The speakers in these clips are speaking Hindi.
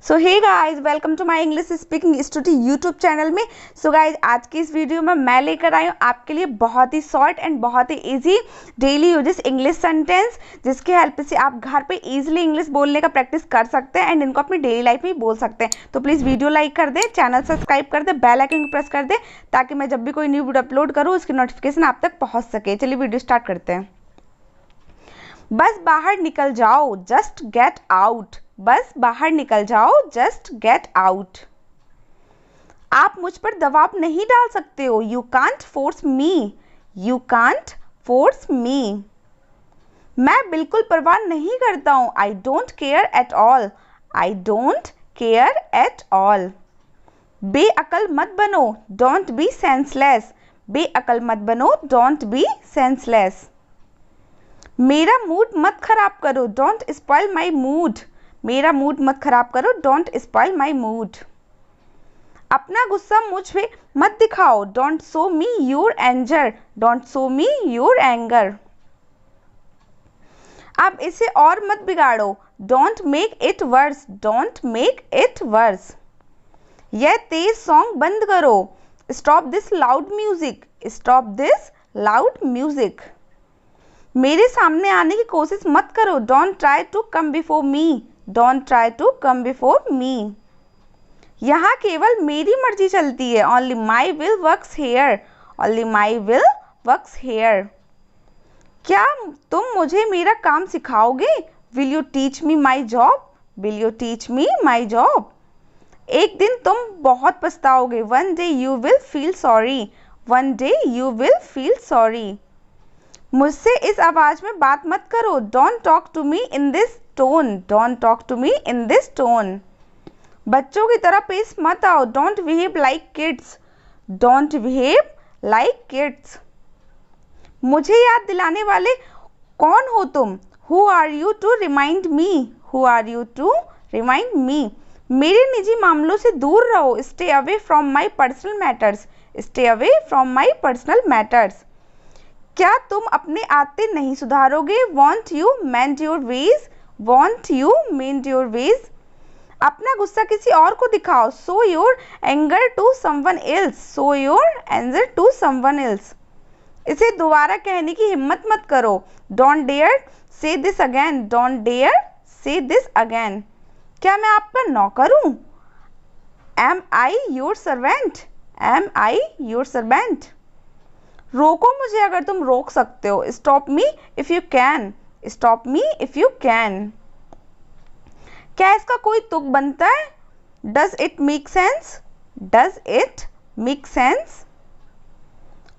So hey guys, welcome to my English speaking studio YouTube channel में। सो गाइस, आज की इस वीडियो में मैं लेकर आई हूँ आपके लिए बहुत ही शॉर्ट एंड बहुत ही easy daily uses English sentence, जिसकी हेल्प से आप घर पे इजीली इंग्लिश बोलने का प्रैक्टिस कर सकते हैं एंड इनको अपनी डेली लाइफ में बोल सकते हैं। तो प्लीज़ वीडियो लाइक कर दें, चैनल सब्सक्राइब कर दें, बेल आइकन को प्रेस कर दें ताकि मैं जब भी कोई न्यू वीडियो अपलोड करूँ उसकी नोटिफिकेशन आप तक पहुँच सके। चलिए वीडियो स्टार्ट करते हैं। बस बाहर निकल जाओ, जस्ट गेट आउट। बस बाहर निकल जाओ, जस्ट गेट आउट। आप मुझ पर दबाव नहीं डाल सकते हो, you can't force me. You can't force me. मैं बिल्कुल परवाह नहीं करता हूं, I don't care at all. I don't care at all. बेअकल मत बनो, डोंट बी सेंसलेस। बेअकल मत बनो, डोंट बी सेंसलेस। मेरा मूड मत खराब करो, डोंट स्पॉइल माई मूड। मेरा मूड मत खराब करो, डोंट स्पॉइल माई मूड। अपना गुस्सा मुझ पे मत दिखाओ, don't show me your anger. Don't show me your anger. अब इसे और मत बिगाड़ो, don't make it worse. Don't make it worse. यह तेज सॉन्ग बंद करो, stop this loud music. Stop this loud music. मेरे सामने आने की कोशिश मत करो, don't try to come before me. Don't try to come before me. यहाँ केवल मेरी मर्जी चलती है, only my will works hair. Only my will works here. क्या तुम मुझे मेरा काम सिखाओगे, will you teach me my job. Will you teach me my job. एक दिन तुम बहुत पछताओगे, one day you will feel sorry. One day you will feel sorry. मुझसे इस आवाज में बात मत करो, don't talk to me in this tone. Don't talk to me in this tone. बच्चों की तरह पेश मत आओ, don't behave like kids. Don't behave like kids. मुझे याद दिलाने वाले कौन हो तुम, who are you to remind me. Who are you to remind me. मेरे निजी मामलों से दूर रहो, stay away from my personal matters. Stay away from my personal matters. क्या तुम अपने आदतें नहीं सुधारोगे, won't you mend your ways. Won't you mend your ways. अपना गुस्सा किसी और को दिखाओ, show your anger to someone else. So your anger to someone else. इसे दोबारा कहने की हिम्मत मत करो, don't dare say this again. Don't dare say this again. क्या मैं आपका नौकर हूँ, am I your servant. Am I your servant. रोको मुझे अगर तुम रोक सकते हो, stop me if you can. Stop me if you can. क्या इसका कोई तुक बनता है, does it make sense. Does it make sense.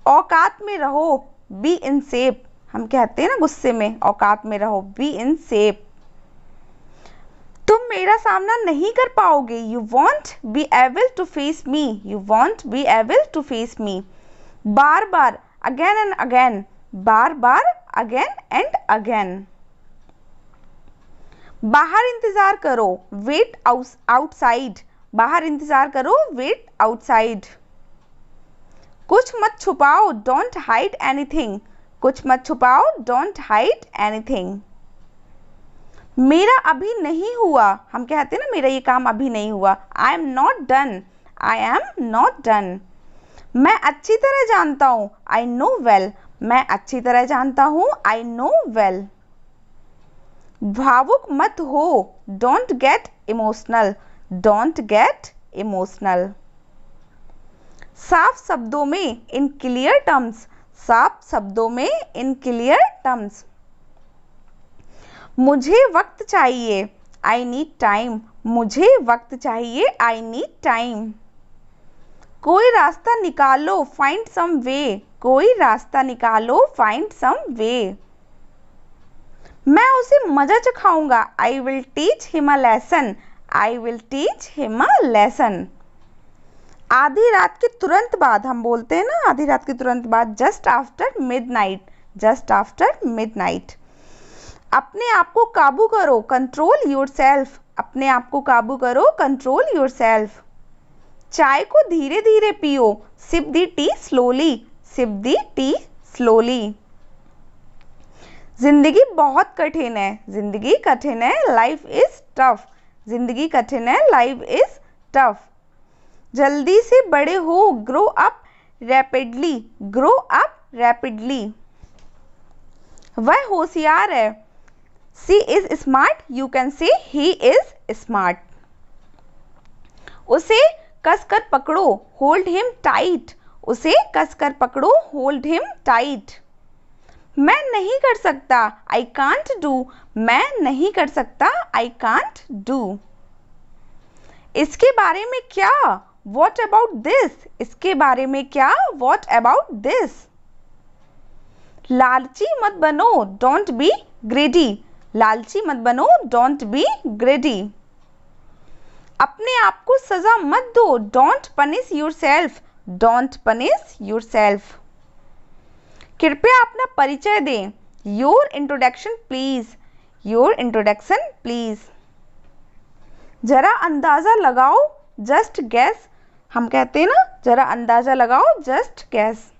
औकात में रहो, बी इन शेप। हम कहते हैं ना गुस्से में, औकात में रहो, बी इन शेप। तुम मेरा सामना नहीं कर पाओगे, you won't be able to face me. You won't be able to face me. बार बार, अगेन एंड अगेन। बार बार, अगेन एंड अगेन। बाहर इंतजार करो, वेट आउटसाइड। बाहर इंतजार करो, वेट आउटसाइड। कुछ मत छुपाओ, डोंट हाइड एनीथिंग। कुछ मत छुपाओ, डोंट हाइड एनीथिंग। मेरा अभी नहीं हुआ, हम कहते हैं ना मेरा ये काम अभी नहीं हुआ, I am not done. I am not done. मैं अच्छी तरह जानता हूँ, आई नो वेल। मैं अच्छी तरह जानता हूँ, आई नो वेल। भावुक मत हो, don't get emotional. Don't get emotional. साफ शब्दों में, इन क्लियर टर्म्स। साफ शब्दों में, इन क्लियर टर्म्स। मुझे वक्त चाहिए, आई नीड टाइम। मुझे वक्त चाहिए, आई नीड टाइम। कोई रास्ता निकालो, फाइंड सम वे। कोई रास्ता निकालो, फाइंड सम वे। मैं उसे मजा चखाऊंगा, I will teach him a lesson. I will teach him a lesson. आधी रात के तुरंत बाद, हम बोलते हैं ना आधी रात के तुरंत बाद, just after midnight. Just after midnight. अपने आप को काबू करो, कंट्रोल योरसेल्फ। अपने आप को काबू करो, कंट्रोल योरसेल्फ। चाय को धीरे धीरे पियो, सिप दी टी स्लोली। सिप दी टी स्लोली। जिंदगी बहुत कठिन है, जिंदगी कठिन है, लाइफ इज टफ। जिंदगी कठिन है, लाइफ इज टफ। जल्दी से बड़े हो, grow up rapidly, grow up rapidly. वह होशियार है, she is smart, you can say he is smart. उसे कसकर पकड़ो, होल्ड हिम टाइट, उसे कसकर पकड़ो, होल्ड हिम टाइट। मैं नहीं कर सकता, आई कांट डू, मैं नहीं कर सकता, आई कांट डू। इसके बारे में क्या, वॉट अबाउट दिस, इसके बारे में क्या, वॉट अबाउट दिस। लालची मत बनो, डोंट बी ग्रेडी, लालची मत बनो, डोंट बी ग्रेडी। अपने आप को सजा मत दो, don't punish your self, don't punish your self. कृपया अपना परिचय दें, your introduction please, your introduction please. जरा अंदाजा लगाओ, जस्ट गैस, हम कहते हैं ना जरा अंदाजा लगाओ, जस्ट गैस।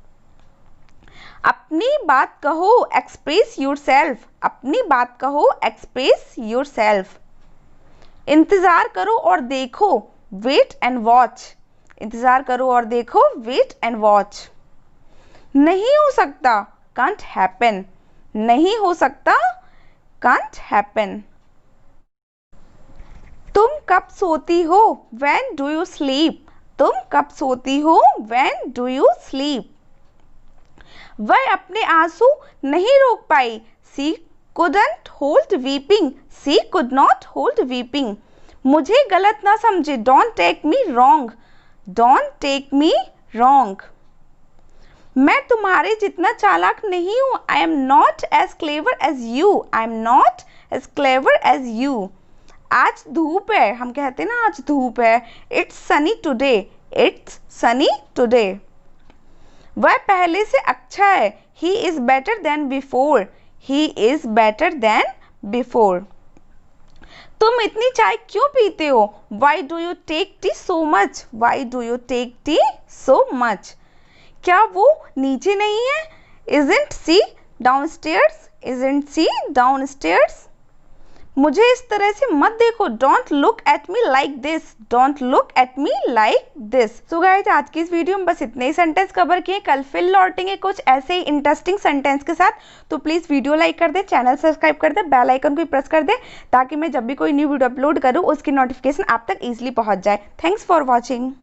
अपनी बात कहो, एक्सप्रेस योर सेल्फ, अपनी बात कहो, एक्सप्रेस योर सेल्फ। इंतजार करो और देखो, वेट एंड वॉच, इंतजार करो और देखो, वेट एंड वॉच। नहीं हो सकता, कांट हैपन, नहीं हो सकता, कांट हैपन। तुम कब सोती हो, व्हेन डू यू स्लीप, तुम कब सोती हो, व्हेन डू यू स्लीप। वह अपने आंसू नहीं रोक पाई, सी couldn't hold weeping, she could not hold weeping। मुझे गलत ना समझे, don't take me wrong, don't take me wrong। मैं तुम्हारे जितना चालाक नहीं हूँ, I am not as clever as you, I am not as clever as you। आज धूप है, हम कहते हैं ना आज धूप है, it's sunny today, it's sunny today। वह पहले से अच्छा है, he is better than before, he is better than before। तुम इतनी चाय क्यों पीते हो, why do you take tea so much, why do you take tea so much। क्या वो नीचे नहीं है, isn't she downstairs, isn't she downstairs। मुझे इस तरह से मत देखो, don't look at me like this, don't look at me like this. So guys आज की इस वीडियो में बस इतने ही सेंटेंस कवर किए, कल फिर लौटेंगे कुछ ऐसे ही इंटरेस्टिंग सेंटेंस के साथ। तो प्लीज़ वीडियो लाइक कर दे, चैनल सब्सक्राइब कर दे, बेल आइकन को प्रेस कर दे, ताकि मैं जब भी कोई न्यू वीडियो अपलोड करूँ उसकी नोटिफिकेशन आप तक ईजिली पहुँच जाए। Thanks for watching.